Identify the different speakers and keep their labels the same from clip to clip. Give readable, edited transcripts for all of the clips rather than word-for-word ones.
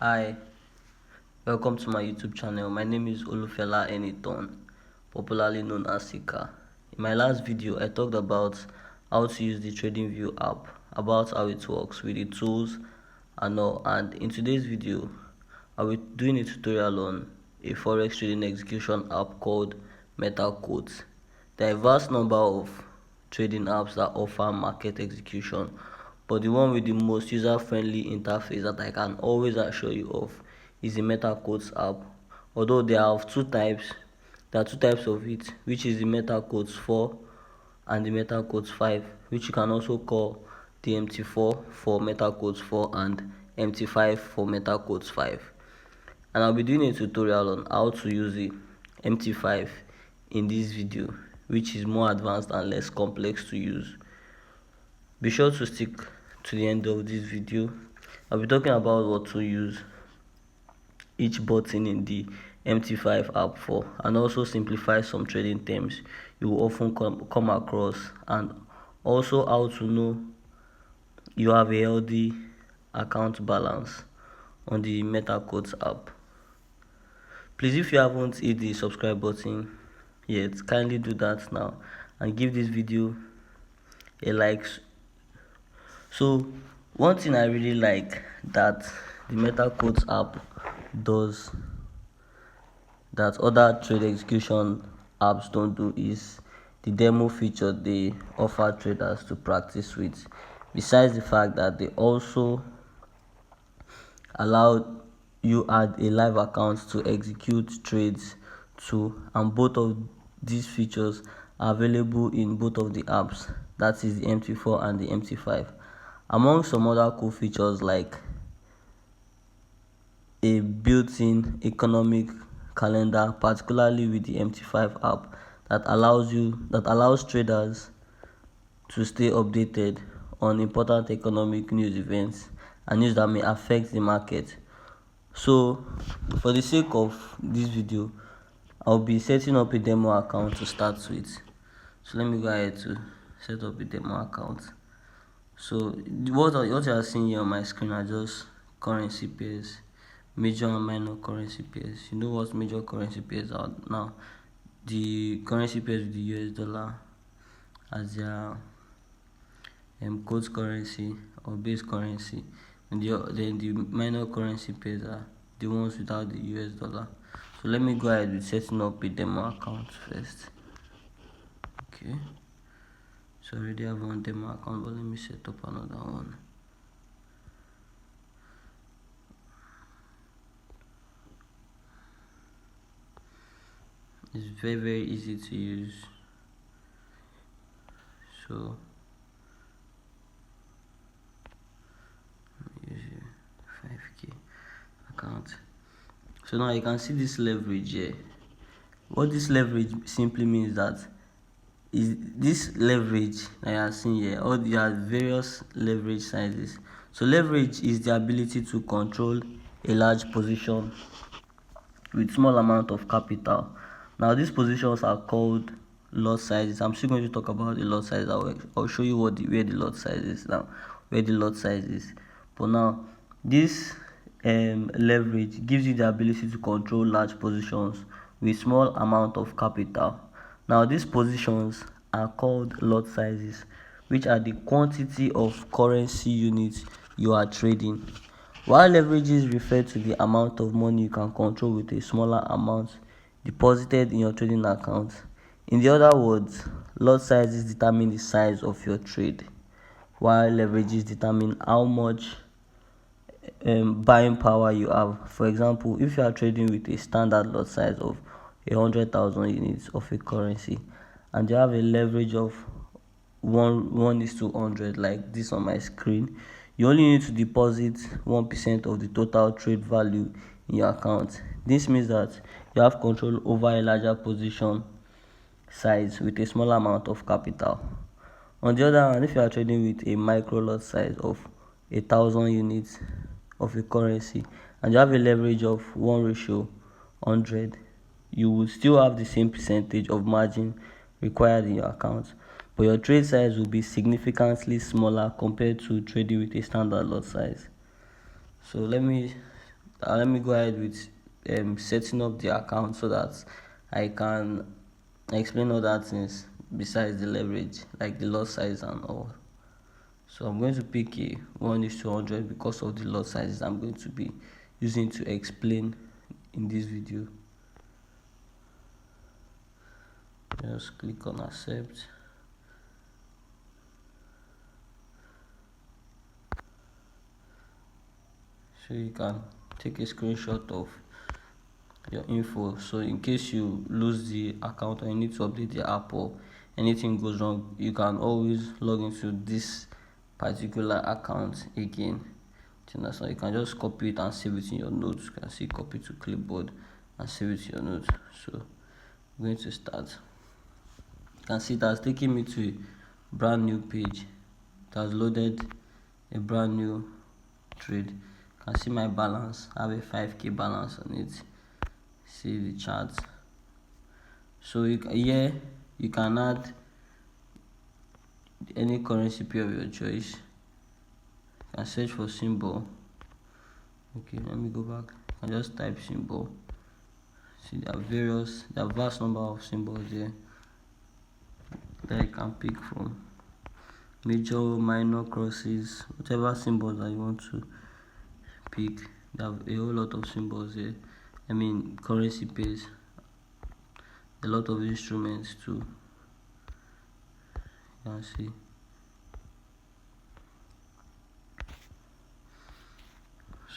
Speaker 1: Hi, welcome to my YouTube channel. My name is Olufela Eniton, popularly known as Sika. In my last video, I talked about how to use the TradingView app, about how it works with the tools and all. And in today's video, I'll be doing a tutorial on a Forex trading execution app called MetaTrader. There are a vast number of trading apps that offer market execution, but the one with the most user-friendly interface that I can always assure you of is the MetaTrader app. Although there are two types of it, which is the MetaTrader 4 and the MetaTrader 5, which you can also call the MT4 for MetaTrader 4 and MT5 for MetaTrader 5. And I'll be doing a tutorial on how to use the MT5 in this video, which is more advanced and less complex to use. Be sure to stick to the end of this video. I'll be talking about what to use each button in the MT5 app for, and also simplify some trading terms you will often come across, and also how to know you have a healthy account balance on the MetaTrader app. Please, if you haven't hit the subscribe button yet, kindly do that now and give this video a like. So one thing I really like that the MetaTrader app does that other trade execution apps don't do is the demo feature they offer traders to practice with, besides the fact that they also allow you add a live account to execute trades too, and both of these features are available in both of the apps, that is the MT4 and the MT5, among some other cool features like a built-in economic calendar, particularly with the MT5 app, that allows traders to stay updated on important economic news events and news that may affect the market. So for the sake of this video, I'll be setting up a demo account to start with. So let me go ahead to set up a demo account. So what you are seeing here on my screen are just currency pairs, major and minor currency pairs. You know what major currency pairs are now. The currency pairs with the US dollar as their quote currency or base currency, and then the minor currency pairs are the ones without the US dollar. So let me go ahead with setting up a demo account first. Okay, so I already have one demo account, but let me set up another one. It's very easy to use. So use your 5k account. So now you can see this leverage here. What this leverage simply means that is this leverage that you are seeing here, or there are various leverage sizes. So leverage is the ability to control a large position with small amount of capital. Now these positions are called lot sizes. I'm still going to talk about the lot size. I'll show you where the lot size is now, where the lot size is. But now this leverage gives you the ability to control large positions with small amount of capital. Now these positions are called lot sizes, which are the quantity of currency units you are trading, while leverages refer to the amount of money you can control with a smaller amount deposited in your trading account. In the other words, lot sizes determine the size of your trade, while leverages determine how much buying power you have. For example, if you are trading with a standard lot size of 100,000 units of a currency and you have a leverage of 1:100, like this on my screen, you only need to deposit 1% of the total trade value in your account. This means that you have control over a larger position size with a small amount of capital. On the other hand, if you are trading with a micro lot size of 1,000 units of a currency and you have a leverage of 1:100, you will still have the same percentage of margin required in your account, but your trade size will be significantly smaller compared to trading with a standard lot size. So let me let me go ahead with setting up the account so that I can explain other things besides the leverage, like the lot size and all. So I'm going to pick a 1:100 because of the lot sizes I'm going to be using to explain in this video. Just click on accept. So you can take a screenshot of your info, so in case you lose the account or you need to update the app or anything goes wrong, you can always log into this particular account again. So you can just copy it and save it in your notes. You can see copy to clipboard and save it in your notes. So I'm going to start. You can see it has taken me to a brand new page. It has loaded a brand new trade. You can see my balance. I have a 5k balance on it. See the chart. So here you can add any currency pair of your choice. You can search for symbol. Okay, let me go back. I just type symbol. See, there are vast number of symbols here that you can pick from. Major, minor, crosses, whatever symbols that you want to pick. There are a whole lot of symbols here. I mean currency pairs. A lot of instruments too. You can see.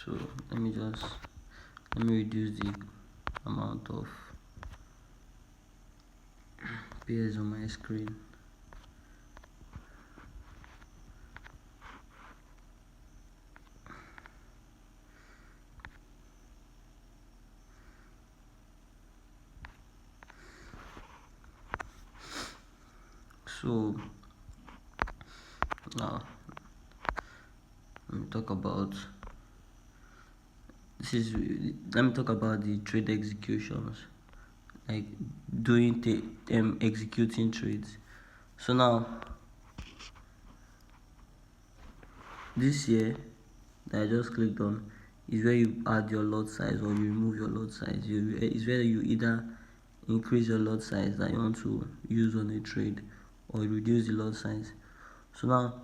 Speaker 1: So let me reduce the amount of pairs on my screen. So now let me talk about the trade executions, like executing trades. So now this here that I just clicked on is where you add your lot size or you remove your lot size. Is where you either increase your lot size that you want to use on a trade or reduce the lot size. So now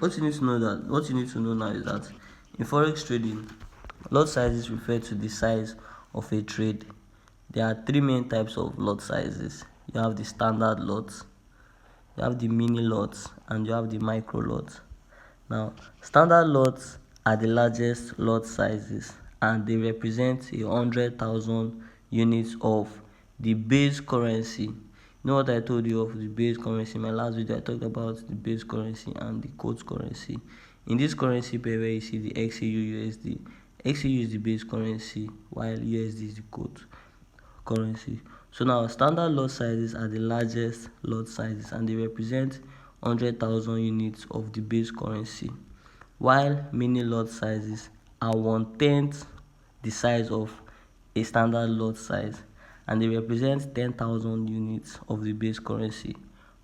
Speaker 1: what you need to know now is that in forex trading, lot sizes refer to the size of a trade. There are three main types of lot sizes. You have the standard lots, you have the mini lots, and you have the micro lots. Now, standard lots are the largest lot sizes and they represent 100,000 units of the base currency. You know what I told you of the base currency? In my last video I talked about the base currency and the quote currency. In this currency pair where you see the XAU USD, XAU is the base currency while USD is the quote currency. So now standard lot sizes are the largest lot sizes and they represent 100,000 units of the base currency, while mini lot sizes are 1/10 the size of a standard lot size and they represent 10,000 units of the base currency,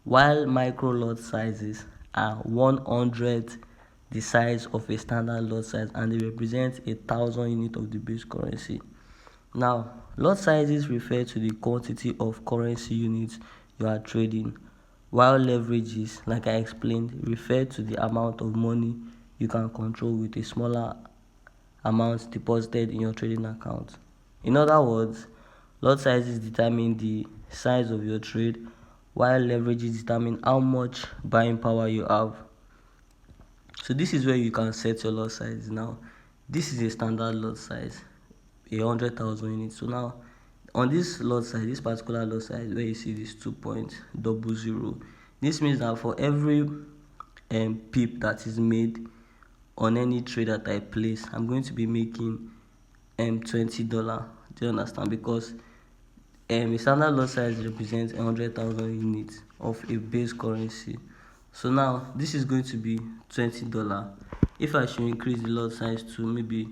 Speaker 1: while micro lot sizes are 1/100 the size of a standard lot size and they represent 1,000 units of the base currency. Now, lot sizes refer to the quantity of currency units you are trading, while leverages, like I explained, refer to the amount of money you can control with a smaller amount deposited in your trading account. In other words, lot sizes determine the size of your trade, while leverages determine how much buying power you have. So this is where you can set your lot size. Now, this is a standard lot size, 100,000 units. So now on this lot size, this particular lot size where you see this 2.00, this means that for every pip that is made on any trade that I place, I'm going to be making $20. Do you understand? Because a standard lot size represents 100,000 units of a base currency. So now this is going to be $20. If I should increase the lot size to maybe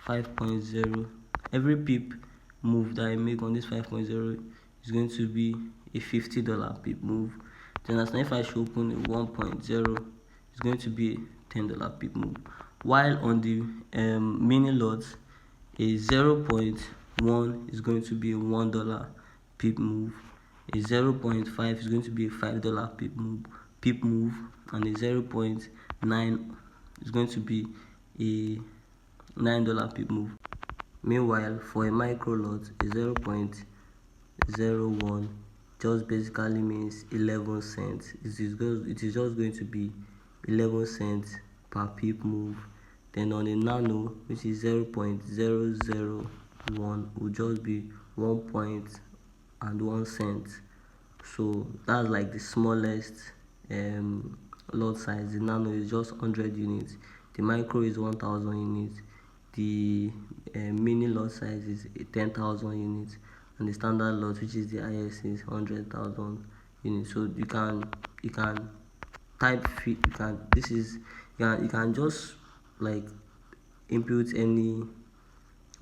Speaker 1: 5.0, every pip move that I make on this 5.0 is going to be a $50 pip move. Do you understand? If I should open a 1.0, it's going to be a $10 pip move. While on the mini lots, A 0.1 is going to be a $1 pip move. A 0.5 is going to be a $5 pip move, and a 0.9 is going to be a $9 pip move. Meanwhile, for a micro lot, a 0.01 just basically means 11 cents. It is just going to be 11 cents per pip move. Then on a nano, which is 0.001, will just be 1.1 cent. So that's like the smallest lot size. The nano is just 100 units. The micro is 1000 units. The mini lot size is 10,000 units, and the standard lot, which is the highest, is 100,000 units. So you can type fit, you can just like input any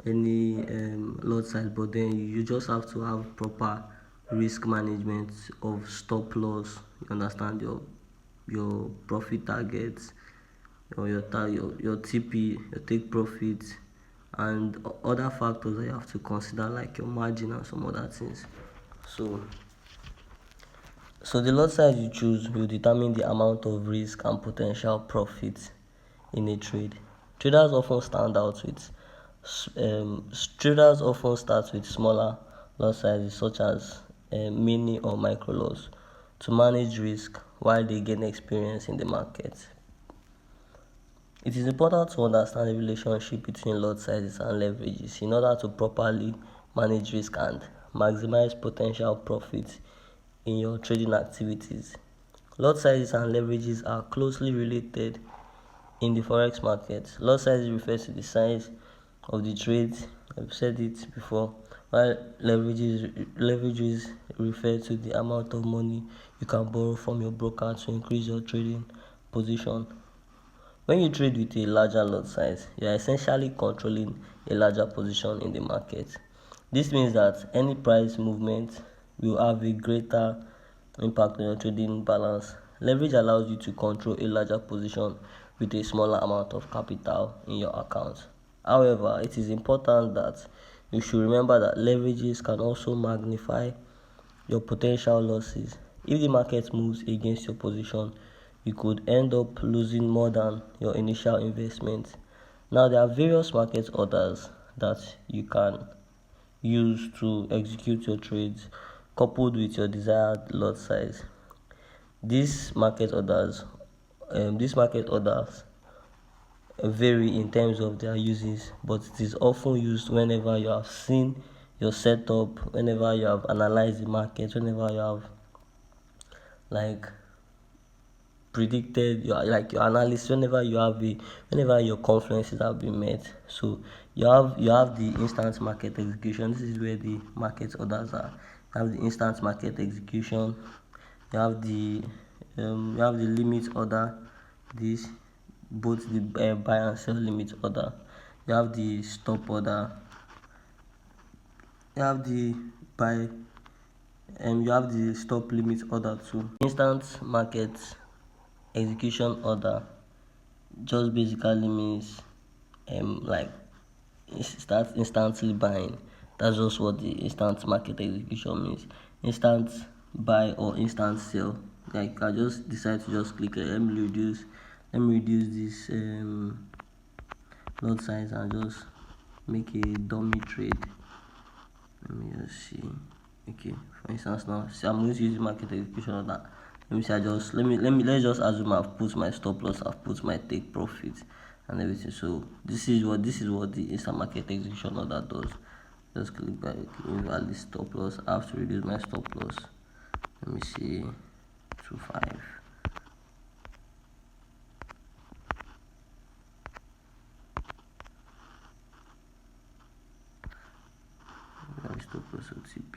Speaker 1: lot size, but then you just have to have proper risk management of stop loss. You understand your profit targets, or your TP, your take profit, and other factors that you have to consider, like your margin and some other things. So the lot size you choose will determine the amount of risk and potential profit in a trade. Traders often start with smaller lot sizes, such as mini or micro lots, to manage risk while they gain experience in the market. It is important to understand the relationship between lot sizes and leverages in order to properly manage risk and maximize potential profit in your trading activities. Lot sizes and leverages are closely related in the forex market. Lot size refers to the size of the trades. I've said it before. While leverages refer to the amount of money you can borrow from your broker to increase your trading position. When you trade with a larger lot size, you are essentially controlling a larger position in the market. This means that any price movement will have a greater impact on your trading balance. Leverage allows you to control a larger position with a smaller amount of capital in your account. However, it is important that you should remember that leverages can also magnify your potential losses. If the market moves against your position, you could end up losing more than your initial investment. Now, there are various market orders that you can use to execute your trades, coupled with your desired lot size. These market orders vary in terms of their uses, but it is often used whenever you have seen your setup, whenever you have analyzed the market, whenever you have like predicted your analysis, whenever your confluences have been met. So you have the instant market execution. This is where the market orders are. You have the instant market execution. You have the limit order. This both the buy and sell limit order. You have the stop order. You have the buy. You have the stop limit order too. Instant market execution order just basically means like start instantly buying. That's just what the instant market execution means. Instant buy or instant sell. Like I just decide to just click let me reduce this lot size and just make a dummy trade. Let me just see. Okay, for instance, now see, I'm going to use the market execution order. Let me see. Let's just assume I've put my stop loss, I've put my take profit and everything. So this is what the instant market execution order does. Just click by value stop loss. I have to reduce my stop loss. Let me see, 2.5. Stop loss OTP.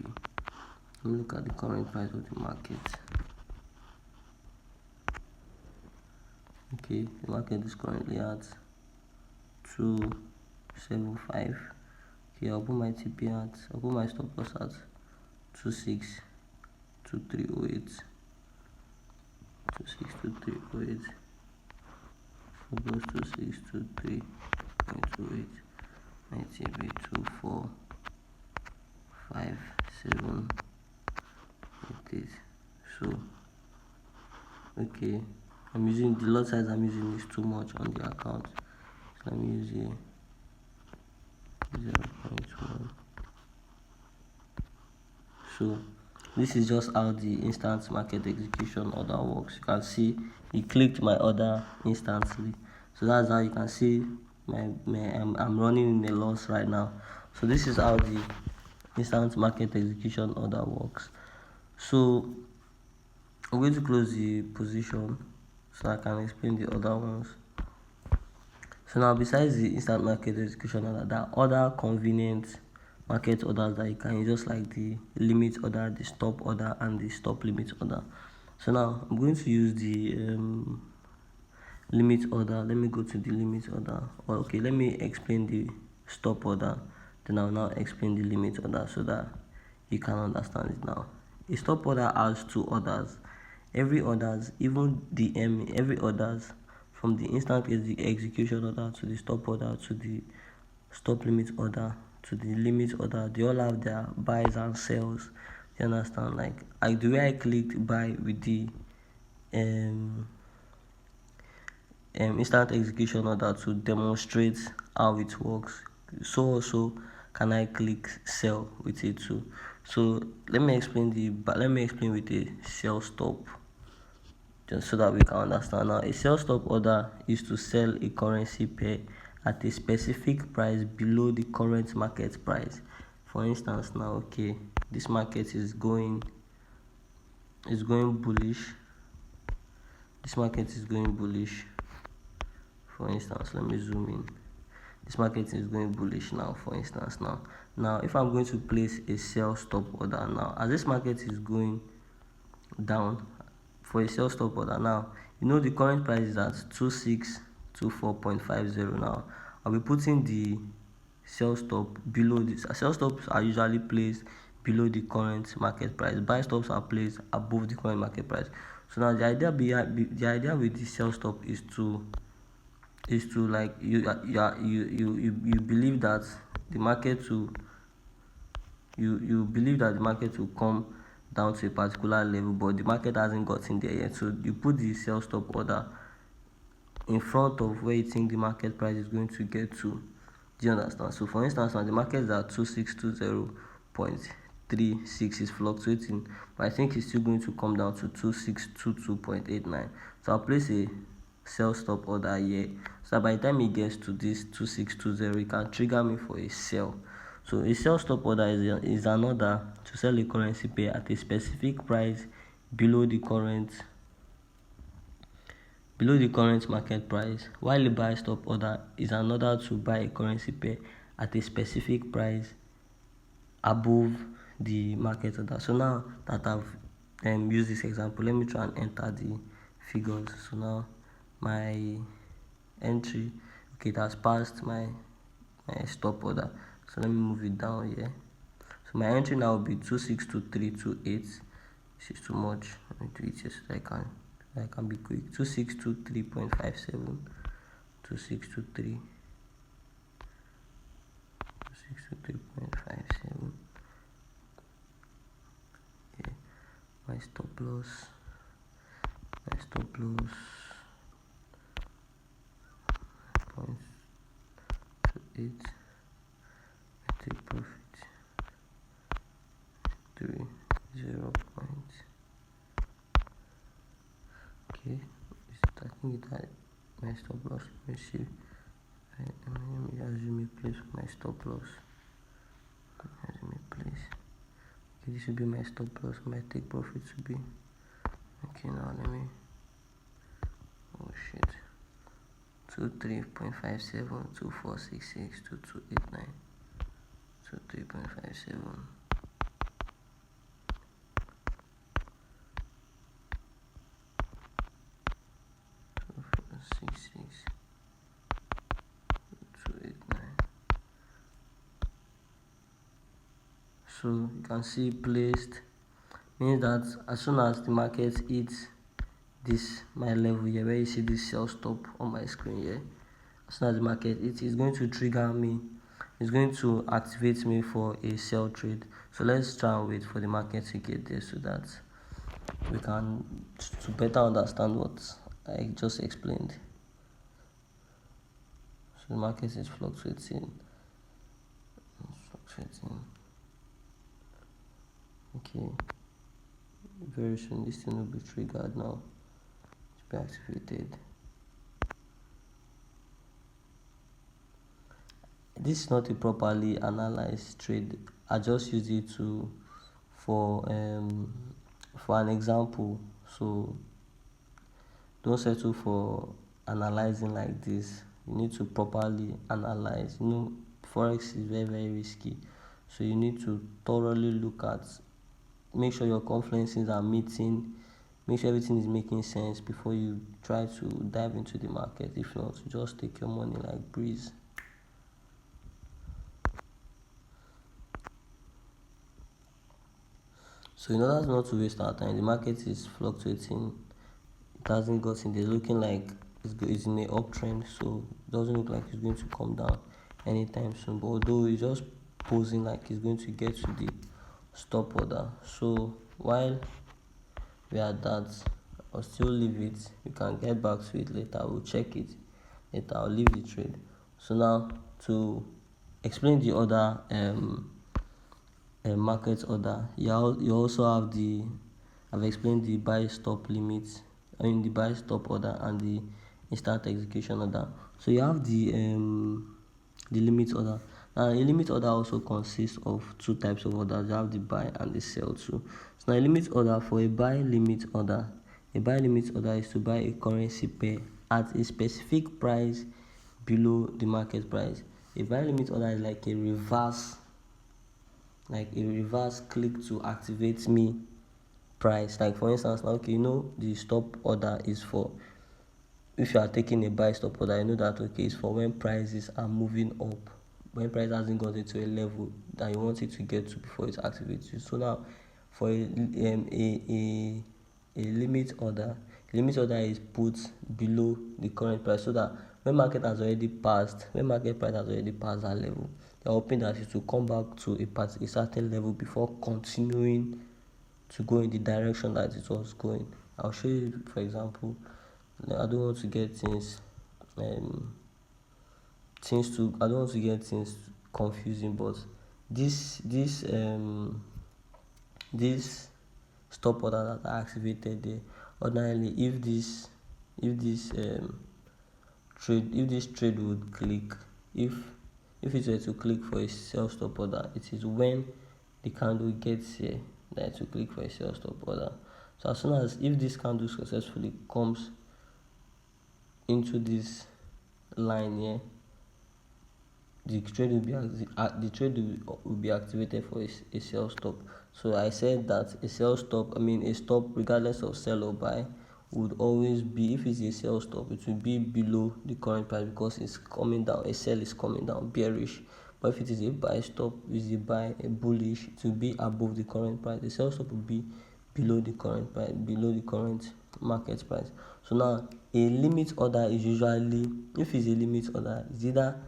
Speaker 1: Let me look at the current price of the market. Okay, the market is currently at 2.75. Okay, I'll put my stop loss at 26.2308. 26.2308. Stop loss 26.23.28. ITB 245788. So okay, I'm using the lot size I'm using is too much on the account, so let me use a 0.1. So this is just how the instant market execution order works. You can see he clicked my order instantly, so that's how you can see I'm running in a loss right now. So this is how the instant market execution order works. So I'm going to close the position so I can explain the other ones. So now, besides the instant market execution order, there are other convenient market orders that you can use, just like the limit order, the stop order, and the stop limit order. So now I'm going to use the limit order. Let me go to the limit order. Okay, let me explain the stop order, then I'll now explain the limit order so that you can understand it now. A stop order has two orders. Every orders, even the every orders, from the instant execution order to the stop order to the stop limit order to the limit order, they all have their buys and sells. You understand? Like the way I clicked buy with the instant execution order to demonstrate how it works, so also can I click sell with it too. So let me explain with a sell stop, just so that we can understand. Now, a sell stop order is to sell a currency pair at a specific price below the current market price. For instance, now, okay, this market is going bullish. This market is going bullish. For instance, let me zoom in. This market is going bullish now, for instance. Now if I'm going to place a sell stop order now, as this market is going down, for a sell stop order now, you know the current price is at 2624.50. now I'll be putting the sell stop below this. Sell stops are usually placed below the current market price. Buy stops are placed above the current market price. So now the idea with the sell stop is to like you believe that the market will come down to a particular level, but the market hasn't gotten there yet. So you put the sell stop order in front of where you think the market price is going to get to. Do you understand? So for instance, now the market is at 2620.36, is fluctuating, but I think it's still going to come down to 2622.89. So I'll place a sell stop order here, so by the time it gets to this 2620, it can trigger me for a sell. So a sell stop order is an order to sell a currency pair at a specific price below the current market price, while a buy stop order is an order to buy a currency pair at a specific price above the market order. So now that I've used this example, let me try and enter the figures. So now my entry, okay, it has passed my stop order, so let me move it down here. So my entry now will be 262328. This is too much. Let me do it just so I can be quick. 2623.57, 2623.57. Okay, my stop loss 0.28. I take profit 30 point. Okay, I think it had my stop loss. Let me see. Let me assume a place for my stop loss. Assume a place. Okay, this will be my stop loss. My take profit should be. Okay, now let me. Oh shit. 23.57, 2466, 2289, 23.57. So you can see placed means that as soon as the market hits this my level here, where you see this sell stop on my screen here, as soon as the market hits, it's going to trigger me it's going to activate me for a sell trade. So let's try and wait for the market to get there so that we can to better understand what I just explained. So the market is fluctuating. Okay, very soon this thing will be triggered now to be activated. This is not a properly analyzed trade. I just use it for an example. So don't settle for analyzing like this. You need to properly analyze. Forex is very, very risky, so you need to thoroughly look at, make sure your confluences are meeting, make sure everything is making sense before you try to dive into the market. If not, just take your money like breeze. So in order not to waste our time, the market is fluctuating. It hasn't gotten there. It's looking like it's in an uptrend, so it doesn't look like it's going to come down anytime soon. But although it's just posing like it's going to get to the stop order. So while we are at that, I'll still leave it. You can get back to it later. We'll check it later. I'll leave the trade. So now to explain the other market order, you also have I've explained the buy stop limits, the buy stop order and the instant execution order. So you have the limit order. Now a limit order also consists of two types of orders. You have the buy and the sell too. So now a limit order, for a buy limit order is to buy a currency pair at a specific price below the market price. A buy limit order is like a reverse click to activate me price. Like for instance, now the stop order is for, if you are taking a buy stop order, that it's for when prices are moving up, when price hasn't gotten to a level that you want it to get to before it activates you. So now for a limit order is put below the current price, so that when market price has already passed that level, you're hoping that it will come back to a certain level before continuing to go in the direction that it was going. I'll show you, for example. I don't want to get things confusing, but this stop order that I activated there, ordinarily if this trade would click, if it were to click for a sell stop order, it is when the candle gets here that it will click for a sell stop order. So as soon as, if this candle successfully comes into this line here, the trade will be activated for a sell stop. So I said that a stop regardless of sell or buy would always be, if it's a sell stop, it will be below the current price because it's coming down. A sell is coming down, bearish. But if it is a buy stop, is a buy, a bullish, it will be above the current price. The sell stop will be below the current price, below the current market price. So now a limit order is usually, if it's a limit order, it's either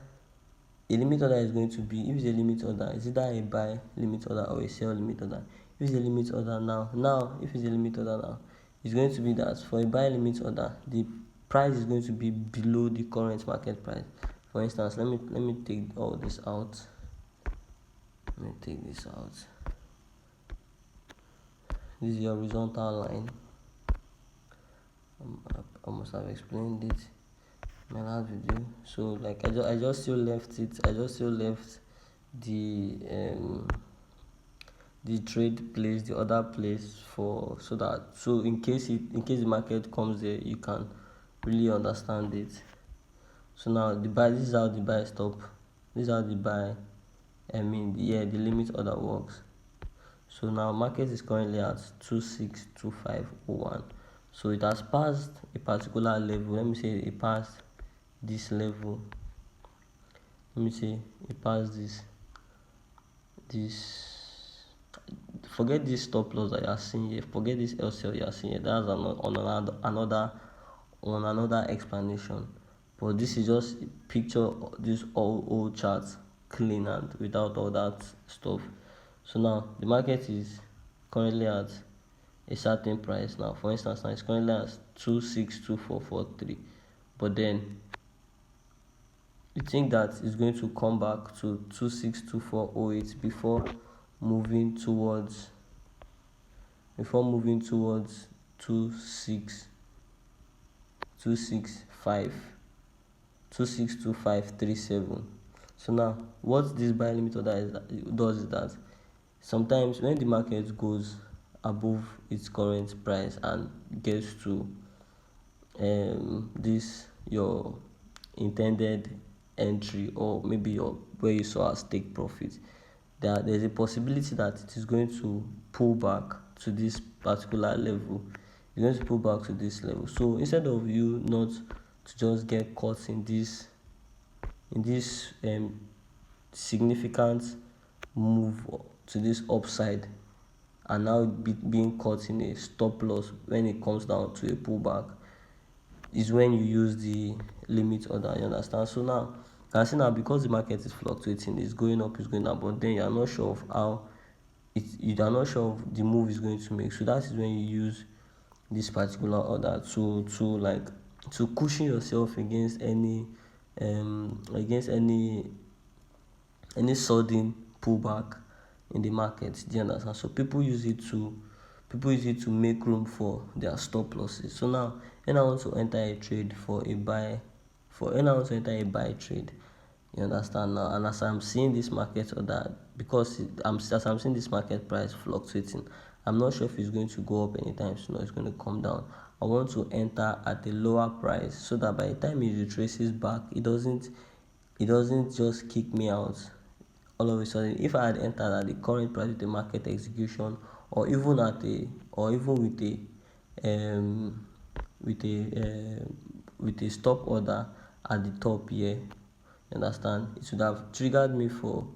Speaker 1: a limit order is going to be, if it's a limit order, it's either a buy limit order or a sell limit order. If it's a limit order now, it's going to be that for a buy limit order, the price is going to be below the current market price. For instance, let me take all this out. This is your horizontal line. I must have explained it in my last video. So like I just still left it. I just still left the trade place, the other place, so in case the market comes there, you can really understand it. So now the buy, this is how the buy stop, this is how the buy, the limit order works. So now market is currently at 262501. So it has passed a particular level. Let me say it passed this level. Let me say it passed this. Forget this stop loss that you are seeing here. Forget this LCL you are seeing here. That's another explanation. But this is just picture this old chart clean and without all that stuff. So now the market is currently at a certain price. Now for instance, now it's currently at 262443, but then you think that it's going to come back to 262408 moving towards before moving towards 2625 262537. So now what this buy limit order does is that sometimes when the market goes above its current price and gets to this your intended entry, or maybe your where you saw as take profit, there's a possibility that it is going to pull back to this particular level. It's going to pull back to this level. So instead of you not to just get caught in this significant move to this upside and now being caught in a stop loss when it comes down to a pullback, is when you use the limit order. You understand? So now you can see now, because the market is fluctuating, it's going up, it's going down, but then you are not sure of how you are not sure of the move is going to make. So that is when you use this particular order to cushion yourself against any sudden pullback in the market. Do you understand? So people use it to make room for their stop losses. So now when I want to enter a trade when I want to enter a buy trade, you understand now, and as I'm seeing this market order, because I'm seeing this market price fluctuating, I'm not sure if it's going to go up anytime soon or it's going to come down. I want to enter at a lower price so that by the time it retraces back, it doesn't just kick me out all of a sudden. If I had entered at the current price with the market execution, or even with a stop order at the top here, you understand, it would have triggered me for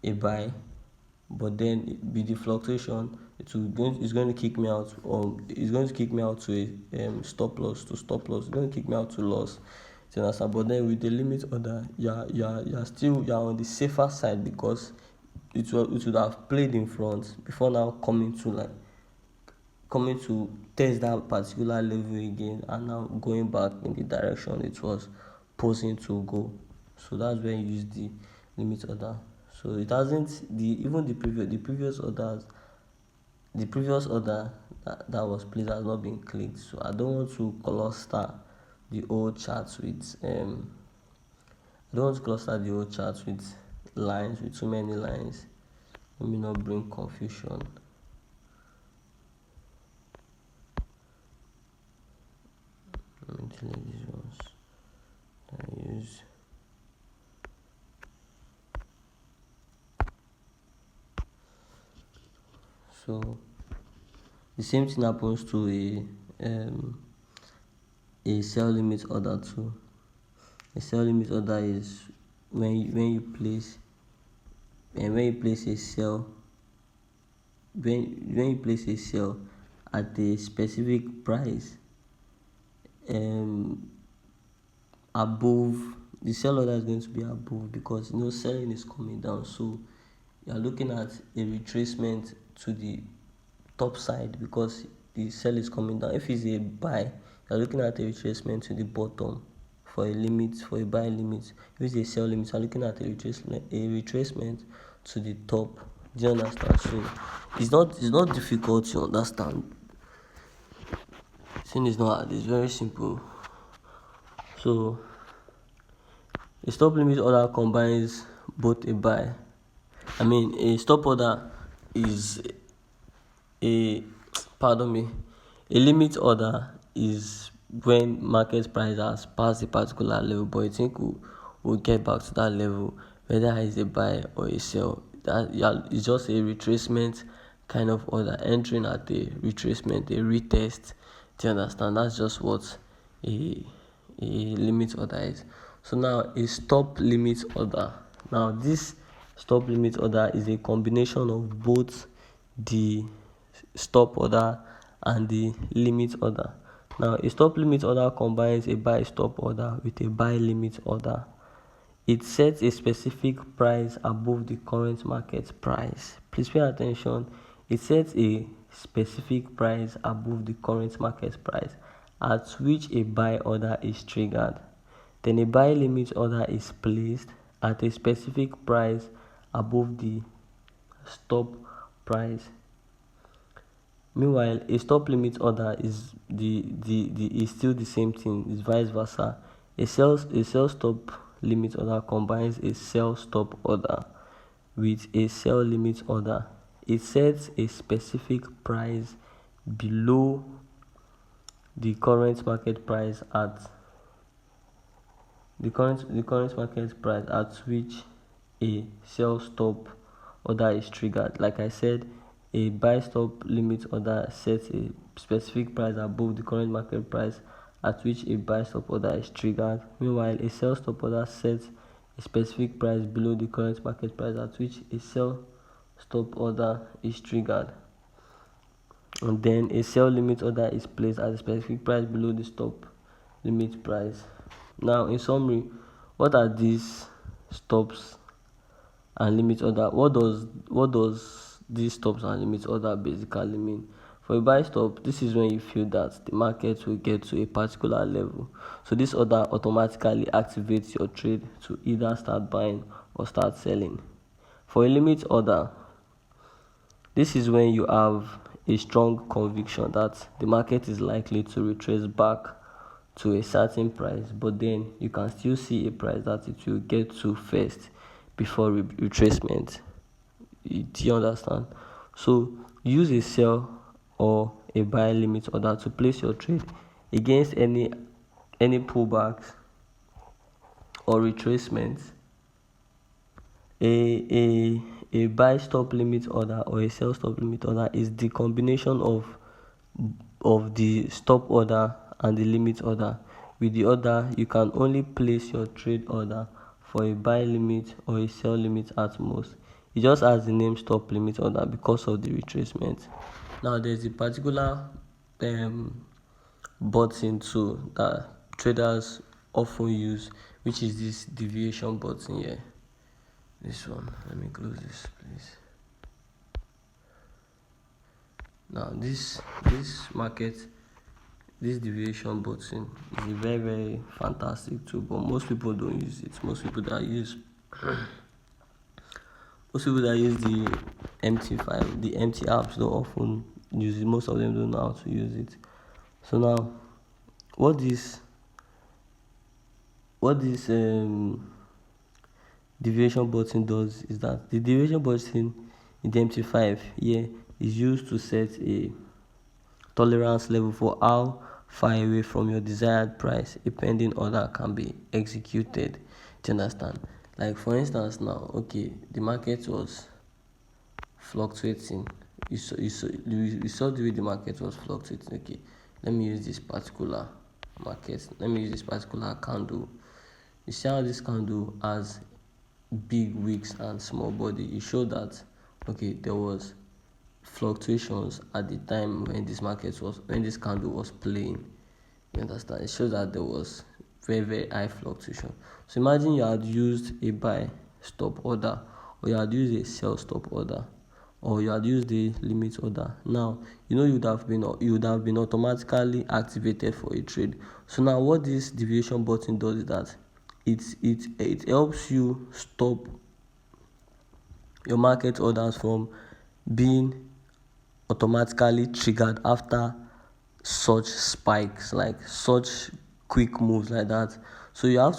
Speaker 1: a buy, but then with the fluctuation, it's going to kick me out, or it's going to kick me out to a stop loss. It's going to kick me out to loss. You understand? But then with the limit order, you're on the safer side, because it would have played in front before now coming to test that particular level again, and now going back in the direction it was posing to go. So that's when you use the limit order. So it hasn't the previous order that was placed has not been clicked. So I don't want to cluster the old charts with lines, with too many lines. Let me not bring confusion. Let me delete these ones that I use. So the same thing happens to a sell limit order too. A sell limit order is when you place a sell at a specific price above. The sell order is going to be above, because selling is coming down, so you are looking at a retracement to the top side, because the sell is coming down. If it's a buy, you're looking at a retracement to the bottom for a buy limit. If it's a sell limit, you're looking at a retracement to the top. Do you understand? So it's not difficult to understand. Thing is not hard, it's very simple. So a stop limit order combines both a buy. A stop order is a limit order is when market price has passed a particular level, but you think we'll get back to that level, whether it's a buy or a sell. It's just a retracement kind of order, entering at a retracement, a retest. Do you understand? That's just what a limit order is. So now a stop limit order. Now this stop limit order is a combination of both the stop order and the limit order. Now a stop limit order combines a buy stop order with a buy limit order. it sets a specific price above the current market price. Please pay attention. It sets a specific price above the current market price at which a buy order is triggered. Then a buy limit order is placed at a specific price above the stop price. Meanwhile, a stop limit order is is still the same thing. It's vice versa. A sell stop limit order combines a sell stop order with a sell limit order. It sets a specific price below the current market price at the current market price at which a sell stop order is triggered. Like I said, a buy stop limit order sets a specific price above the current market price at which a buy stop order is triggered. Meanwhile, a sell stop order sets a specific price below the current market price at which a sell stop order is triggered. And then a sell limit order is placed at a specific price below the stop limit price. Now, in summary, what are these stops and limit order? What does these stops and limit order basically mean? For a buy stop, this is when you feel that the market will get to a particular level. So this order automatically activates your trade to either start buying or start selling. For a limit order, this is when you have a strong conviction that the market is likely to retrace back to a certain price, but then you can still see a price that it will get to first before retracement. Do you understand? So use a sell or a buy limit order to place your trade against any pullbacks or retracements. A buy stop limit order or a sell stop limit order is the combination of the stop order and the limit order. With the order, you can only place your trade order for a buy limit or a sell limit at most. It just has the name stop limit order because of the retracement. Now there's a particular button too that traders often use, which is this deviation button here. This one. Let me close this, please. Now this deviation button is a very, very fantastic tool, but most people don't use it. Most people that use the MT5, the MT apps don't often use it. Most of them don't know how to use it. So now, what this deviation button does is that the deviation button in the MT5 here is used to set a tolerance level for how far away from your desired price a pending order can be executed. Do you understand? Like for instance now, okay, the market was fluctuating. You saw the way the market was fluctuating. Okay, let me use this particular market. Let me use this particular candle. You see how this candle has big wicks and small body. It showed that okay, there was fluctuations at the time when this candle was playing. You understand? It shows that there was very, very high fluctuation. So imagine you had used a buy stop order, or you had used a sell stop order, or you had used the limit order. Now you would have been automatically activated for a trade. So now what this deviation button does is that it helps you stop your market orders from being automatically triggered after such spikes, like such quick moves like that. So you're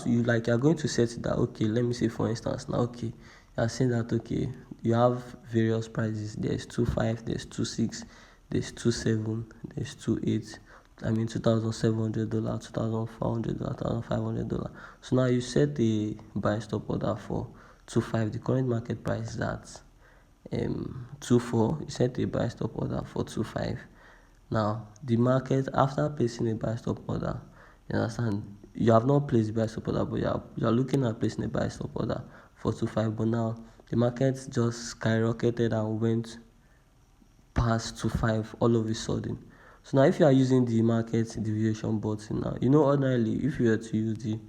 Speaker 1: going to set it that okay, let me say for instance now, okay, you're saying that okay, you have various prices. There's 2.5, there's 2.6, there's 2.7, there's 2.8. $2,700, $2,400, $2,500. So now you set the buy stop order for 2.5. The current market price is at 2.4. You set a buy stop order for 2.5. Now the market, after placing a buy stop order, you understand, you have not placed the buy stop order, but you are looking at placing a buy stop order for 2.5. But now the market just skyrocketed and went past 2.5 all of a sudden. So now if you are using the market deviation button now, ordinarily if you were to use the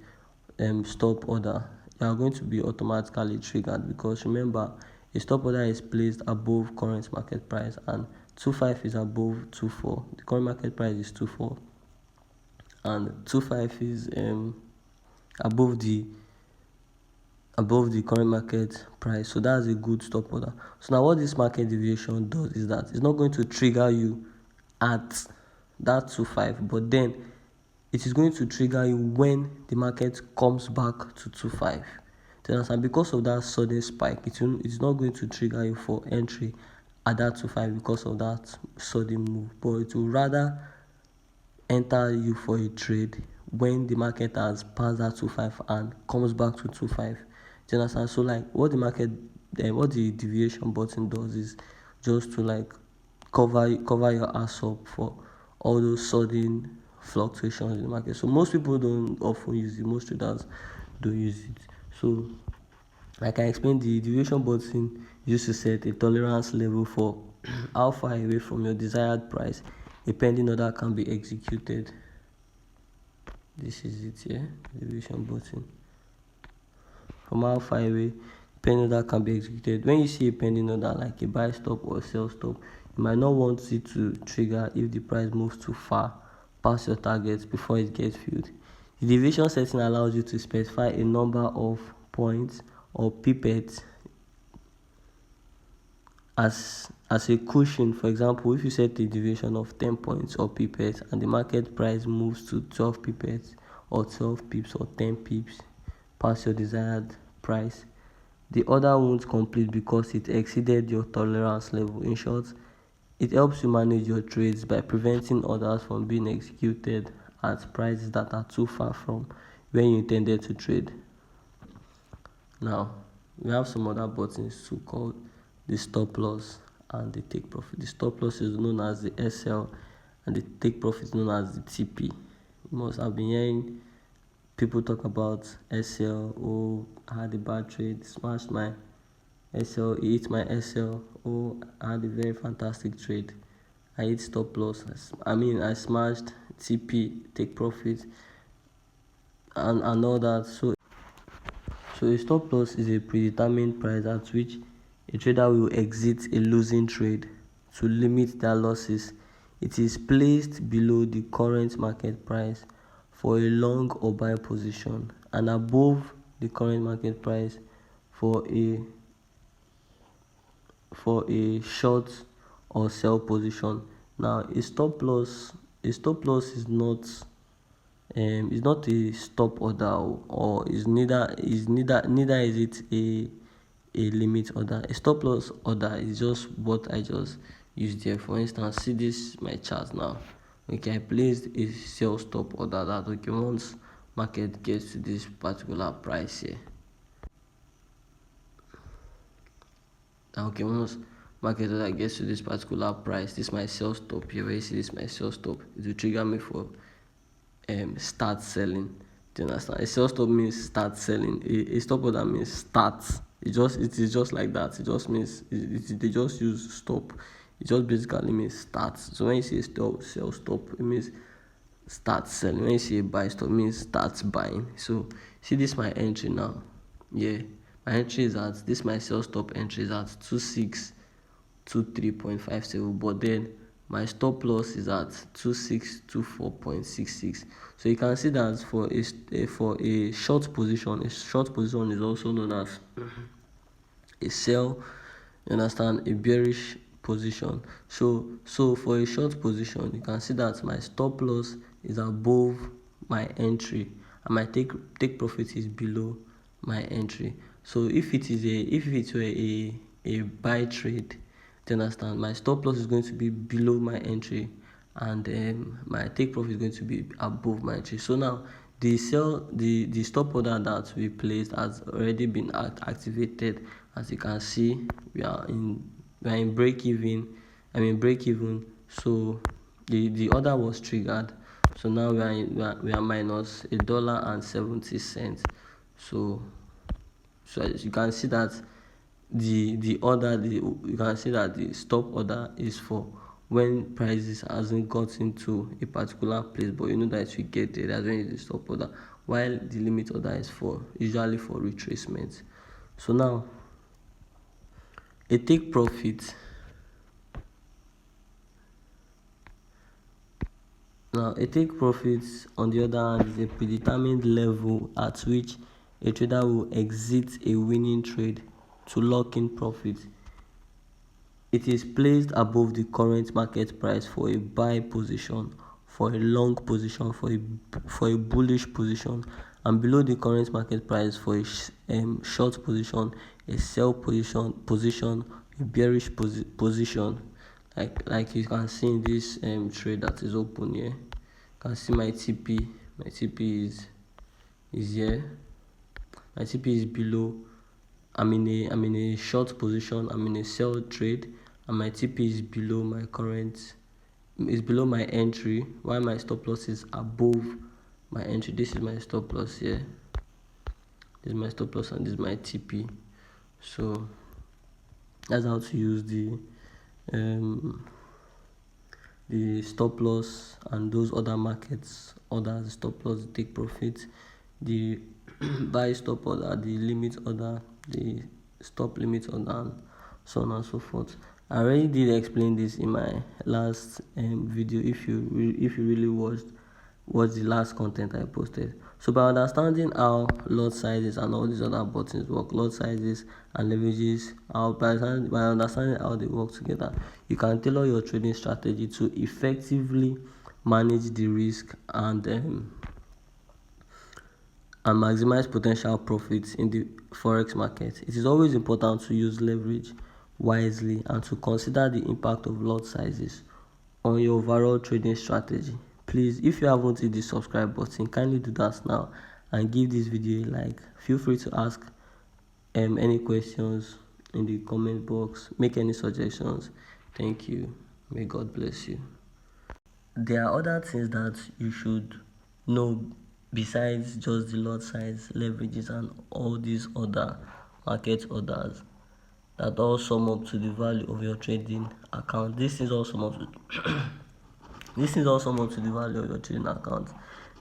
Speaker 1: stop order, you are going to be automatically triggered, because remember, a stop order is placed above current market price, and 25 is above 24. The current market price is 24, and 25 is above the current market price. So that's a good stop order. So now what this market deviation does is that it's not going to trigger you at that 25, but then it is going to trigger you when the market comes back to 25. And because of that sudden spike, it's not going to trigger you for entry at that 25 because of that sudden move, but it will rather enter you for a trade when the market has passed that 25 and comes back to 25. Do you understand? So like what the deviation button does is just to like cover your ass up for all those sudden fluctuations in the market. So most people don't often use it. Most traders don't use it. So like I explained, the deviation button used to set a tolerance level for how far away from your desired price a pending order can be executed. This is it here, deviation button. From how far away pending order can be executed. When you see a pending order like a buy stop or a sell stop, you might not want it to trigger if the price moves too far past your target before it gets filled. The deviation setting allows you to specify a number of points or pipettes as a cushion. For example, if you set a deviation of 10 points or pipettes and the market price moves to 12 pipettes or 12 pips or 10 pips past your desired price, the order won't complete because it exceeded your tolerance level. In short, it helps you manage your trades by preventing orders from being executed at prices that are too far from where you intended to trade. Now, we have some other buttons too, called the stop loss and the take profit. The stop loss is known as the SL and the take profit is known as the TP. You must have been hearing people talk about SL. Oh, I had a bad trade, smashed my SL, hit my SL. Oh, I had a very fantastic trade, I hit stop loss. I smashed TP, take profit, and all that. So a stop loss is a predetermined price at which a trader will exit a losing trade to limit their losses. It is placed below the current market price for a long or buy position and above the current market price for a short or sell position. Now a stop loss is not a stop order, or is neither is it a limit order. A stop loss order is just what I just used here. For instance, see this my chart now. Okay, I placed a sell stop order that once market gets to this particular price here. Once market order gets to this particular price, this is my sell stop here. Where you see this my sell stop, it will trigger me for start selling. Do you understand? A sell stop means start selling. A stop order means start. It is just like that. It just means they just use stop. It just basically means start. So when you see a sell stop, it means start selling. When you see a buy stop, it means start buying. So see this my entry now. Yeah, my entry is at this my sell stop entry is at 2623.57, but then my stop loss is at 2624.66. So you can see that for a short position is also known as a sell. You understand? A bearish position. So for a short position, you can see that my stop loss is above my entry and my take profit is below my entry. So if it were a buy trade, do you understand? My stop loss is going to be below my entry and my take profit is going to be above my entry. So now the stop order that we placed has already been activated. As you can see, we are in break even. So the order was triggered. So now we are minus $1.70. So as you can see that you can see that the stop order is for when prices hasn't gotten to a particular place, but you know that if you get there, that's when it's the stop order. while the limit order is usually for retracement. So now a take profit. Now, a take profits, on the other hand, is a predetermined level at which a trader will exit a winning trade to lock in profit. It is placed above the current market price for a buy position, for a long position, for a bullish position, and below the current market price for a short position, a sell position, a bearish position. Like you can see in this trade that is open here. You can see my TP. My TP is here. My TP is below. I'm in a short position. I'm in a sell trade, and my TP is below my current. Is below my entry, while my stop loss is above my entry. This is my stop loss here. This is my stop loss, and this is my TP. So that's how to use the stop loss and those other markets orders. Stop loss, take profit, the buy stop order, the limit order, the stop limit order, and so on and so forth. I already did explain this in my last video. If you really watched the last content I posted. So by understanding how lot sizes and all these other buttons work, lot sizes and leverages, by understanding how they work together, you can tailor your trading strategy to effectively manage the risk and maximize potential profits in the forex market. It is always important to use leverage wisely and to consider the impact of lot sizes on your overall trading strategy. Please, if you haven't hit the subscribe button, kindly do that now and give this video a like. Feel free to ask any questions in the comment box, make any suggestions. Thank you. May God bless you. There are other things that you should know besides just the lot size, leverages, and all these other market orders that all sum up to the value of your trading account. This is also sum up to the value of your trading account.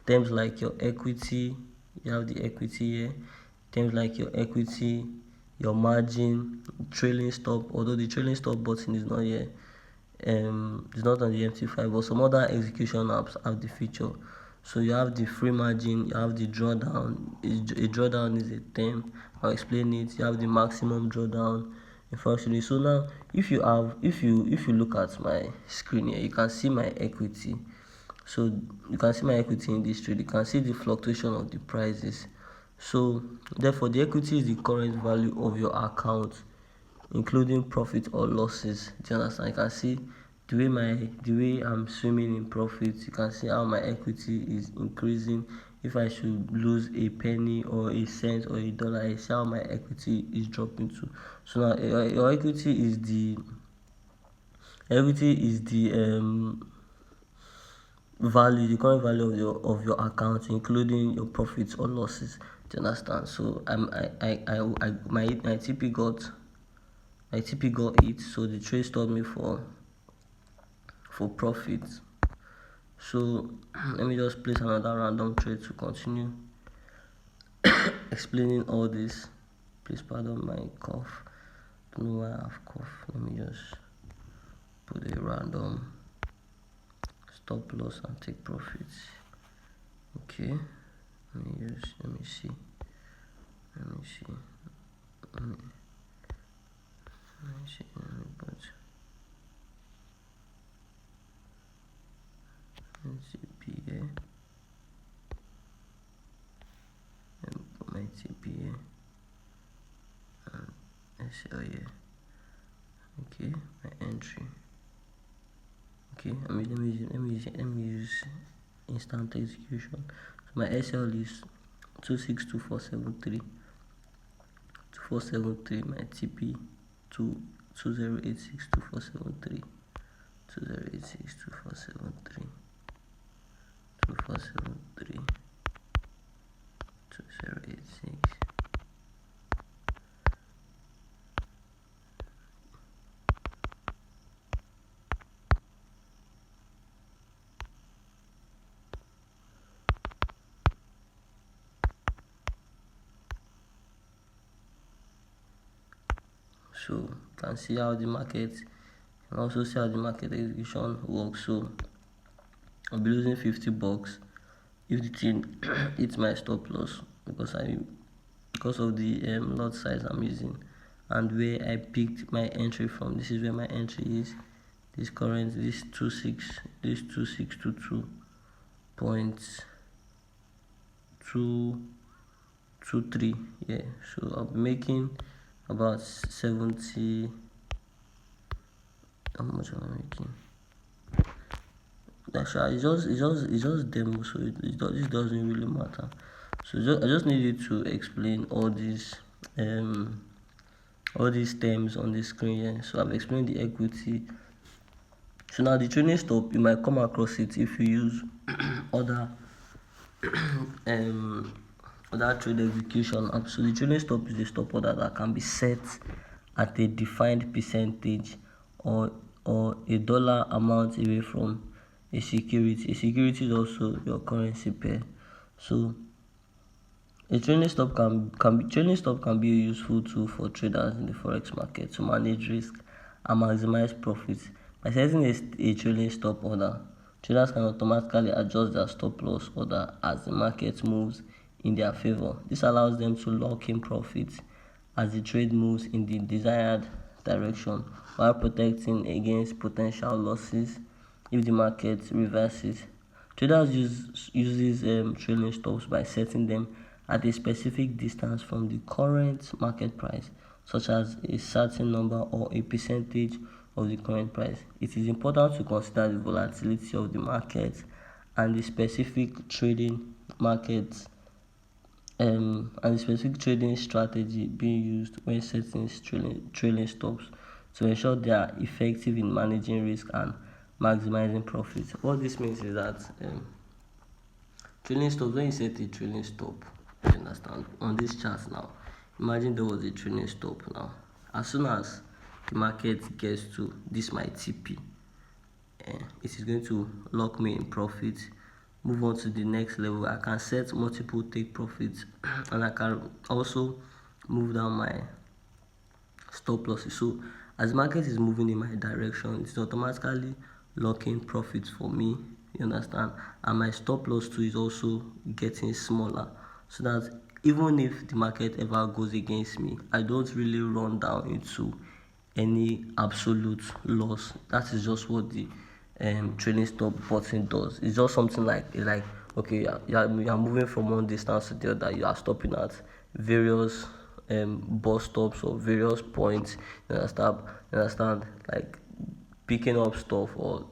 Speaker 1: Terms like your equity, you have the equity here. Terms like your equity, your margin, trailing stop. Although the trailing stop button is not here, it's not on the MT5, but some other execution apps have the feature. So you have the free margin, you have the drawdown. A drawdown is a term. I'll explain it. You have the maximum drawdown. Unfortunately, so now if you look at my screen here, you can see my equity. So you can see my equity in this trade. You can see the fluctuation of the prices. So therefore, the equity is the current value of your account, including profit or losses. Do you understand? You can see the way I'm swimming in profits. You can see how my equity is increasing. If I should lose a penny or a cent or a dollar, I see how my equity is dropping to. So now your equity is the value, the current value of your account, including your profits or losses. Do you understand? So my TP got it, so the trade stopped me for profit. So let me just place another random trade to continue explaining all this. Please pardon my cough. Don't know why I have cough. Let me just put a random stop loss and take profits. Okay, let me see. Let me put TP and put my TP and SL here. Okay, my entry. Okay, let me use instant execution. So my SL is 262473. 2473. My TP to 20862473. 20862473. 2473. 2086. So you can see how the market, you can also see how the market execution works. So I'll be losing $50 if the thing hits my stop loss, because of the lot size I'm using and where I picked my entry from. This is where my entry is. This 26.223. Yeah, so I'll be making about 70. How much am I making? Actually, it's just demo, so this doesn't really matter. So I just needed to explain all these terms on the screen here. So I've explained the equity. So now the trailing stop, you might come across it if you use other trade execution apps. So the trailing stop is a stop order that can be set at a defined percentage or a dollar amount away from a security. A security is also your currency pair. So a trailing stop can be a useful tool for traders in the forex market to manage risk and maximize profits. By setting a trailing stop order, traders can automatically adjust their stop loss order as the market moves in their favor. This allows them to lock in profits as the trade moves in the desired direction, while protecting against potential losses if the market reverses. Traders uses trailing stops by setting them at a specific distance from the current market price, such as a certain number or a percentage of the current price. It is important to consider the volatility of the market and the specific trading strategy being used when setting trailing stops to ensure they are effective in managing risk and maximizing profits. What this means is that trailing stops, when you set a trailing stop, you understand, on this chart now, imagine there was a trailing stop now. As soon as the market gets to this my TP, it is going to lock me in profit, move on to the next level. I can set multiple take profits and I can also move down my stop losses. So as the market is moving in my direction, it's automatically locking profits for me, you understand, and my stop loss too is also getting smaller, so that even if the market ever goes against me, I don't really run down into any absolute loss. That is just what the trailing stop button does. It's just something like okay, you are moving from one distance to the other. You are stopping at various bus stops or various points. You understand, like picking up stuff or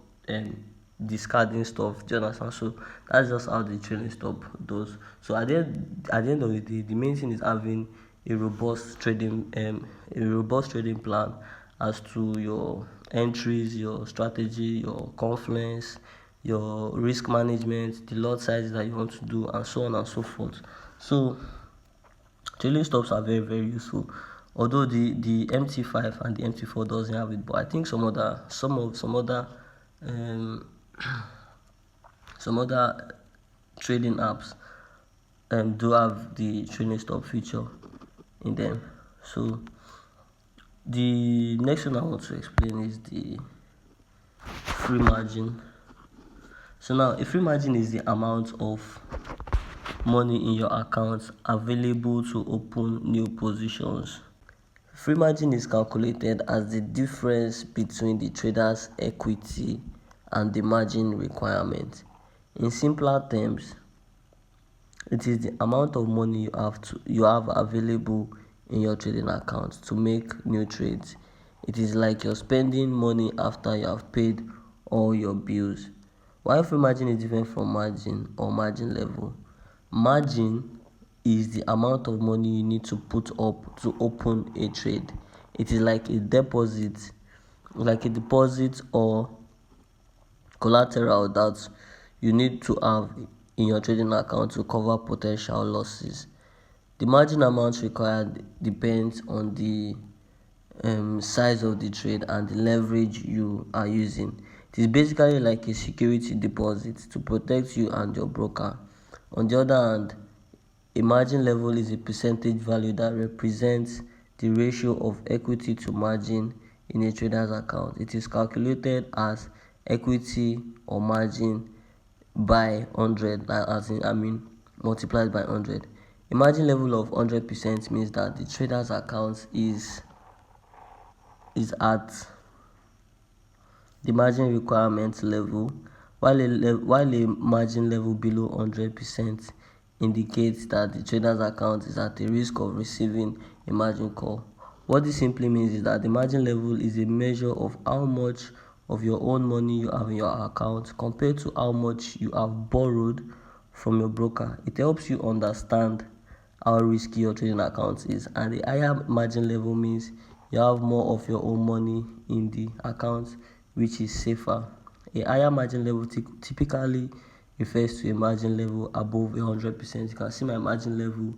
Speaker 1: discarding stuff. Do you understand? So that's just how the trailing stop does. So at the end of the day, the main thing is having a robust trading plan as to your entries, your strategy, your confluence, your risk management, the lot sizes that you want to do, and so on and so forth. So trailing stops are very, very useful. Although the MT5 and the MT4 doesn't have it, but I think some other trading apps do have the trailing stop feature in them. So the next thing I want to explain is the free margin. So now a free margin is the amount of money in your account available to open new positions. Free margin is calculated as the difference between the trader's equity and the margin requirement. In simpler terms, it is the amount of money you have available in your trading account to make new trades. It is like you're spending money after you have paid all your bills. While free margin is different from margin or margin level, margin is the amount of money you need to put up to open a trade. It is like a deposit or collateral that you need to have in your trading account to cover potential losses. The margin amount required depends on the size of the trade and the leverage you are using. It is basically like a security deposit to protect you and your broker. On the other hand, a margin level is a percentage value that represents the ratio of equity to margin in a trader's account. It is calculated as equity or margin by 100, multiplied by 100. A margin level of 100% means that the trader's account is at the margin requirement level, while a margin level below 100% indicates that the trader's account is at a risk of receiving a margin call. What this simply means is that the margin level is a measure of how much of your own money you have in your account compared to how much you have borrowed from your broker. It helps you understand how risky your trading account is, and the higher margin level means you have more of your own money in the account, which is safer. A higher margin level typically refers to a margin level above 100%. You can see my margin level.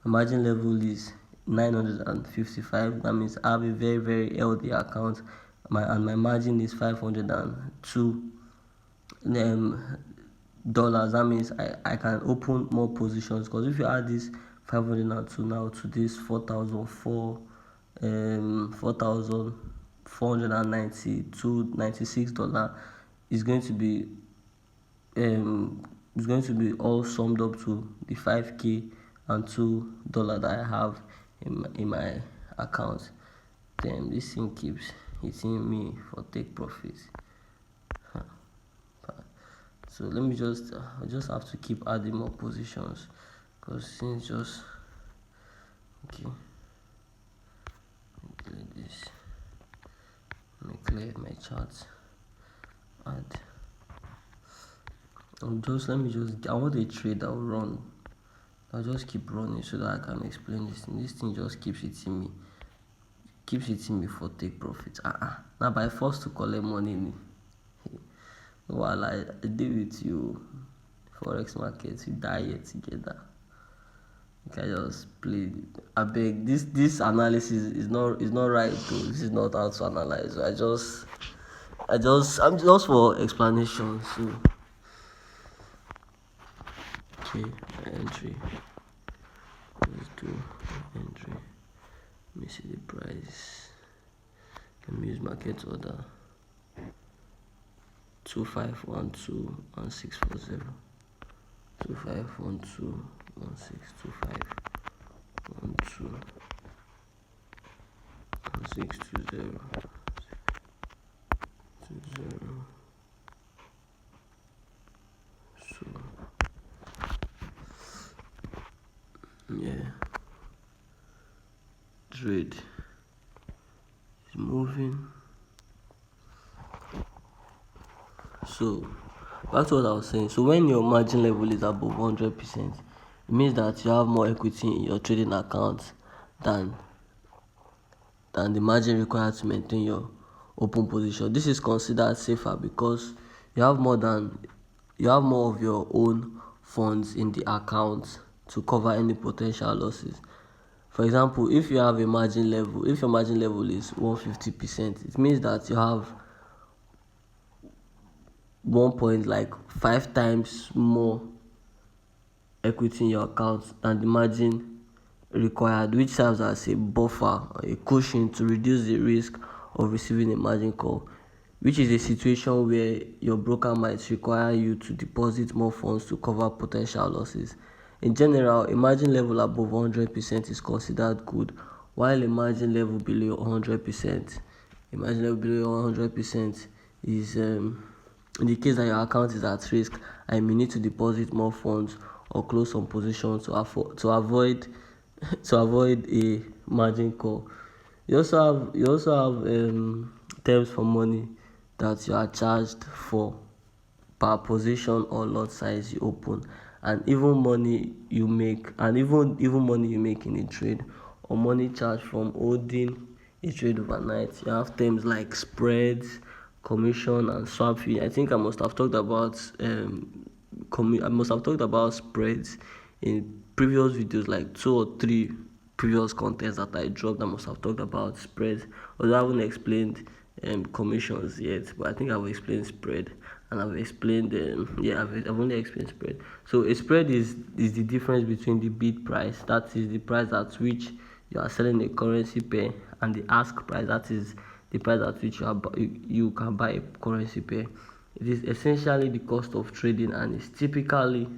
Speaker 1: My margin level is 955. That means I have a very, very healthy account. My margin is $502. That means I can open more positions, because if you add this 502 now to this 4,492.96 is going to be all summed up to the 5k and $2 that I have in my account. Then this thing keeps hitting me for take profits. So let me I just have to keep adding more positions, because since just okay. Delete this. Let me clear my charts. Add. I want a trade that will run. I'll just keep running so that I can explain this thing. This thing just keeps hitting me. For take profits. Now by force to collect money. While I deal with you, Forex markets, we die here together. I just play. I beg, this analysis is not right though. This is not how to analyze. I'm just for explanation. So okay, entry. Let's do entry. Let me see the price. Let me use market order. 25121640. 25121625121620. So yeah, trade is moving. So back to what I was saying. So when your margin level is above 100%, it means that you have more equity in your trading account than the margin required to maintain your open position. This is considered safer because you have more of your own funds in the account to cover any potential losses. For example, if your margin level is 150%, it means that you have 1.5 times more equity in your account than the margin required, which serves as a buffer or a cushion to reduce the risk of receiving a margin call, which is a situation where your broker might require you to deposit more funds to cover potential losses. In general, a margin level above 100% is considered good, while a margin level below 100% is in the case that your account is at risk and you may need to deposit more funds or close some positions to avoid a margin call. You also have terms for money that you are charged for per position or lot size you open, and even money you make in a trade, or money charged from holding a trade overnight. You have terms like spreads, commission, and swap fee. I think I must have talked about spreads in previous videos, like 2 or 3 previous contents that I dropped. I must have talked about spreads, although I haven't explained commissions yet, but I think I've explained spread, and I've explained I've only explained spread. So a spread is the difference between the bid price, that is the price at which you are selling a currency pair, and the ask price, that is the price at which you can buy a currency pair. It is essentially the cost of trading and is typically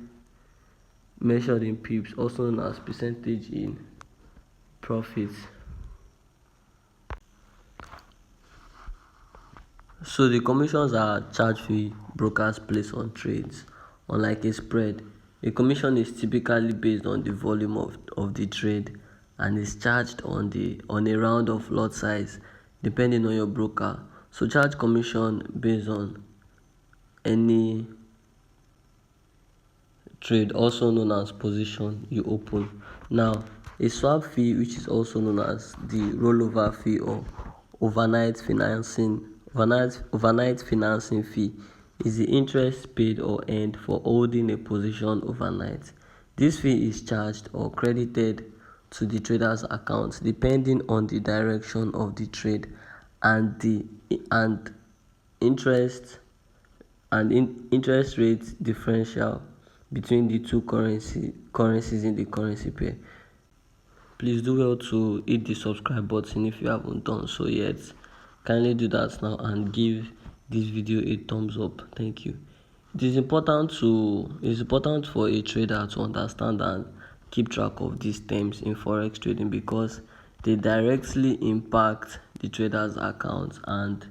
Speaker 1: measured in pips, also known as percentage in profits. So the commissions are charge fee brokers place on trades. Unlike a spread, a commission is typically based on the volume of the trade and is charged on a round of lot size depending on your broker. So charge commission based on any trade, also known as position you open. Now, a swap fee, which is also known as the rollover fee or overnight financing fee, is the interest paid or earned for holding a position overnight. This fee is charged or credited to the trader's account depending on the direction of the trade and interest interest rate differential between the two currencies in the currency pair. Please do well to hit the subscribe button if you haven't done so yet. Kindly do that now and give this video a thumbs up. Thank you. It is important for a trader to understand and keep track of these terms in forex trading because they directly impact the trader's account and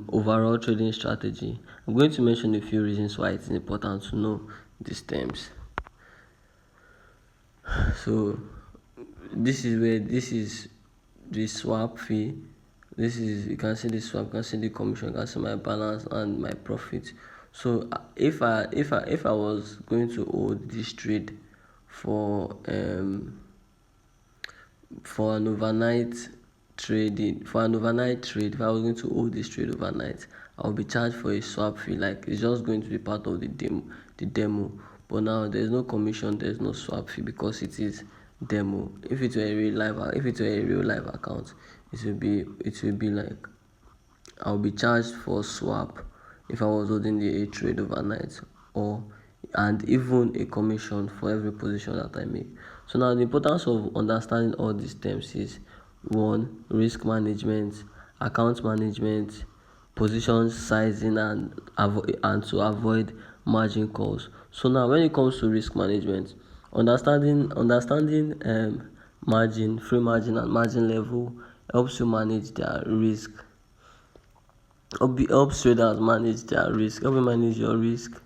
Speaker 1: overall trading strategy. I'm going to mention a few reasons why it's important to know these terms. So this is the swap fee. This is, you can see the swap, you can see the commission, you can see my balance and my profit. So if I was going to hold this trade for an overnight trade, if I was going to hold this trade overnight, I'll be charged for a swap fee. Like, it's just going to be part of the demo. But now there's no commission, there's no swap fee because it is demo. If it were a real live account, it will be like I'll be charged for swap if I was holding the trade overnight, and even a commission for every position that I make. So now the importance of understanding all these terms is: 1. Risk management, account management, position sizing, and to avoid margin calls. So now when it comes to risk management, understanding margin, free margin, and margin level helps you manage their risk. Helps traders manage their risk. Help you manage your risk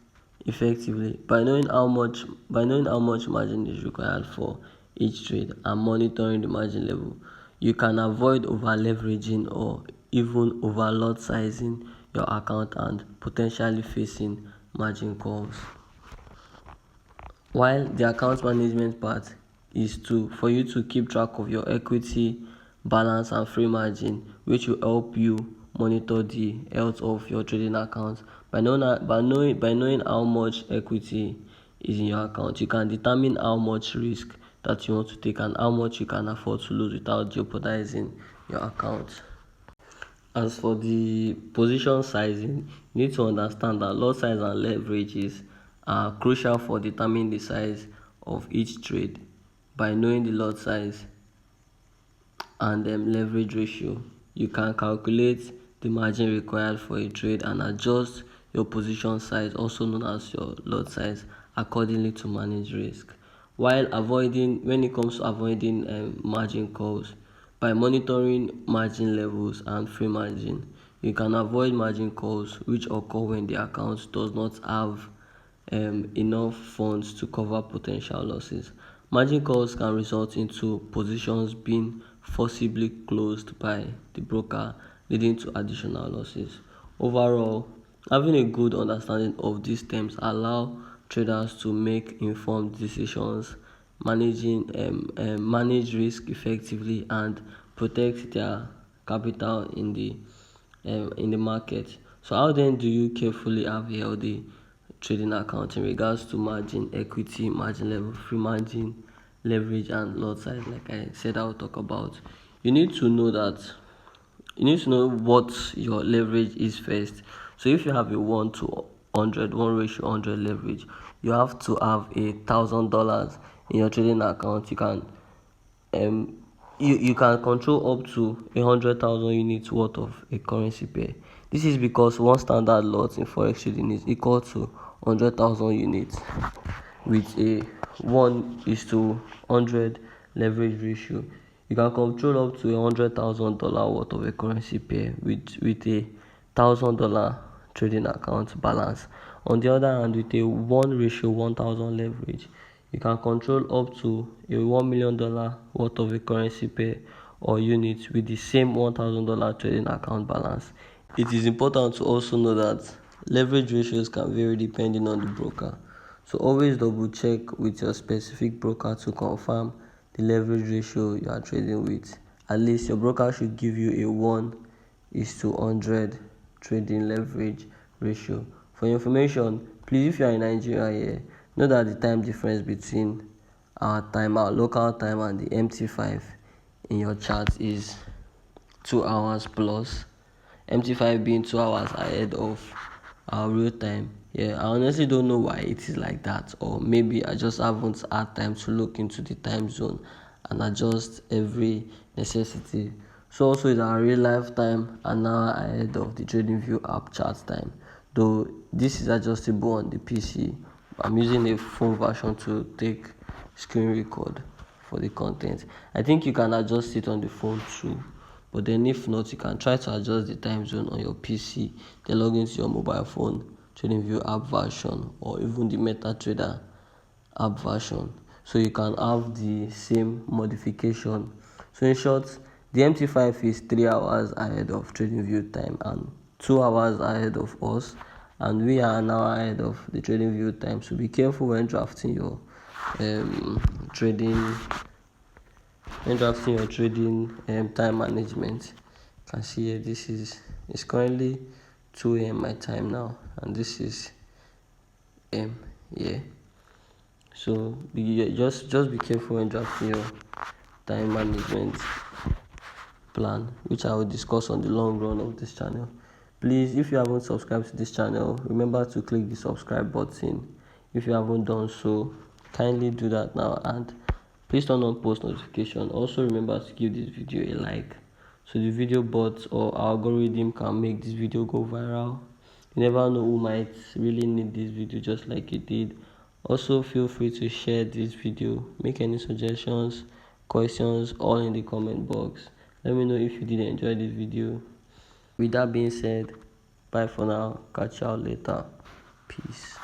Speaker 1: effectively by knowing how much margin is required for each trade and monitoring the margin level. You can avoid over leveraging or even over lot sizing your account and potentially facing margin calls. While the account management part is for you to keep track of your equity, balance, and free margin, which will help you monitor the health of your trading account. By knowing how much equity is in your account, you can determine how much risk that you want to take and how much you can afford to lose without jeopardizing your account. As for the position sizing, you need to understand that lot size and leverages are crucial for determining the size of each trade. By knowing the lot size and leverage ratio, you can calculate the margin required for a trade and adjust your position size, also known as your lot size, accordingly to manage risk. When it comes to avoiding margin calls, by monitoring margin levels and free margin, you can avoid margin calls which occur when the account does not have enough funds to cover potential losses. Margin calls can result into positions being forcibly closed by the broker, leading to additional losses. Overall, having a good understanding of these terms allow traders to make informed decisions, manage risk effectively, and protect their capital in the market. So how then do you carefully have a healthy trading account in regards to margin, equity, margin level, free margin, leverage, and lot size? Like I said, I'll talk about. You need to know what your leverage is first. So if you have a 1 ratio 100 leverage, you have to have $1,000 in your trading account. You can you can control up to 100,000 units worth of a currency pair. This is because one standard lot in forex trading is equal to 100,000 units with a 1:100 leverage ratio. You can control up to $100,000 worth of a currency pair with a $1,000 trading account balance. On the other hand, with a 1:1000 leverage, you can control up to a $1 million worth of a currency pair or unit with the same $1,000 trading account balance. It is important to also know that leverage ratios can vary depending on the broker. So always double check with your specific broker to confirm the leverage ratio you are trading with. At least your broker should give you a 1:100 trading leverage ratio. For your information, please, if you are in Nigeria here, know that the time difference between our local time, and the MT5 in your chart is 2 hours plus. MT5 being 2 hours ahead of our real time. Yeah, I honestly don't know why it is like that, or maybe I just haven't had time to look into the time zone and adjust every necessity. So also is our real life time an hour ahead of the TradingView app chart time, though this is adjustable on the PC. I'm using a phone version to take screen record for the content. I think you can adjust it on the phone too, but then if not, you can try to adjust the time zone on your PC, then log into your mobile phone TradingView app version or even the MetaTrader app version, so you can have the same modification. So in short, the MT5 is 3 hours ahead of TradingView time and 2 hours ahead of us, and we are an hour ahead of the TradingView time. So be careful when drafting your trading time management. You can see here, it's currently 2 a.m. my time now, and this is yeah. So just be careful when drafting your time management plan, which I will discuss on the long run of this channel. Please, if you haven't subscribed to this channel, remember to click the subscribe button. If you haven't done so, kindly do that now, and please turn on post notification. Also remember to give this video a like, so the video bots or algorithm can make this video go viral. You never know who might really need this video just like you did. Also feel free to share this video, make any suggestions, questions, all in the comment box. Let me know if you did enjoy this video. With that being said, bye for now, catch y'all later, peace.